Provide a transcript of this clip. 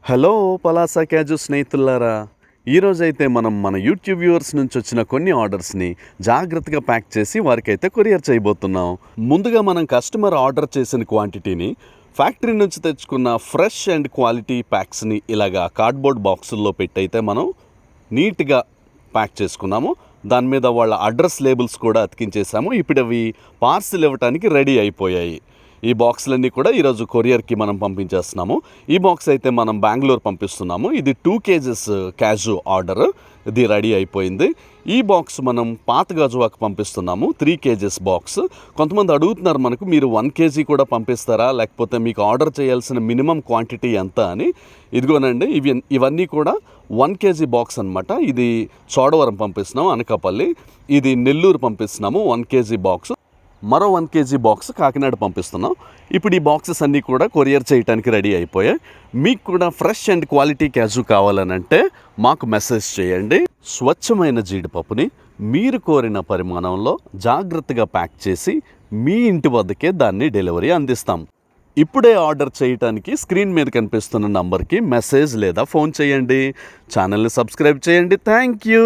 Hello Palasa క్యాజు స్నేహితులారా, ఈరోజైతే మనం మన యూట్యూబ్ వ్యూవర్స్ నుంచి వచ్చిన కొన్ని ఆర్డర్స్ని జాగ్రత్తగా ప్యాక్ చేసి వారికైతే కొరియర్ చేయబోతున్నాం. ముందుగా మనం కస్టమర్ ఆర్డర్ చేసిన క్వాంటిటీని ఫ్యాక్టరీ నుంచి తెచ్చుకున్న ఫ్రెష్ అండ్ క్వాలిటీ ప్యాక్స్ని ఇలాగా కార్డ్బోర్డ్ బాక్సుల్లో పెట్టయితే మనం నీట్గా ప్యాక్ చేసుకున్నాము. దాని మీద వాళ్ళ అడ్రస్ లేబుల్స్ కూడా అతికించేసాము. ఇప్పుడు అవి పార్సిల్ ఇవ్వడానికి రెడీ అయిపోయాయి. ఈ బాక్సులన్నీ కూడా ఈరోజు కొరియర్కి మనం పంపించేస్తున్నాము. ఈ బాక్స్ అయితే మనం బెంగళూరు పంపిస్తున్నాము. ఇది 2 kgs క్యాజు ఆర్డర్, ఇది రెడీ అయిపోయింది. ఈ బాక్స్ మనం పాత గాజువాకు పంపిస్తున్నాము, 3 kgs బాక్స్. కొంతమంది అడుగుతున్నారు మనకు, మీరు 1 kg కూడా పంపిస్తారా, లేకపోతే మీకు ఆర్డర్ చేయాల్సిన మినిమం క్వాంటిటీ ఎంత అని. ఇదిగోనండి, ఇవన్నీ కూడా 1 kg బాక్స్ అనమాట. ఇది చోడవరం పంపిస్తున్నాము, అనకాపల్లి. ఇది నెల్లూరు పంపిస్తున్నాము 1 kg బాక్స్. మరో 1 kg బాక్స్ కాకినాడ పంపిస్తున్నాం. ఇప్పుడు ఈ బాక్సెస్ అన్నీ కూడా కొరియర్ చేయడానికి రెడీ అయిపోయాయి. మీకు కూడా ఫ్రెష్ అండ్ క్వాలిటీ క్యాజు కావాలనంటే మాకు మెసేజ్ చేయండి. స్వచ్ఛమైన జీడిపప్పుని మీరు కోరిన పరిమాణంలో జాగ్రత్తగా ప్యాక్ చేసి మీ ఇంటి వద్దకే దాన్ని డెలివరీ అందిస్తాం. ఇప్పుడే ఆర్డర్ చేయడానికి స్క్రీన్ మీద కనిపిస్తున్న నంబర్కి మెసేజ్ లేదా ఫోన్ చేయండి. ఛానల్ని సబ్స్క్రైబ్ చేయండి. Thank you.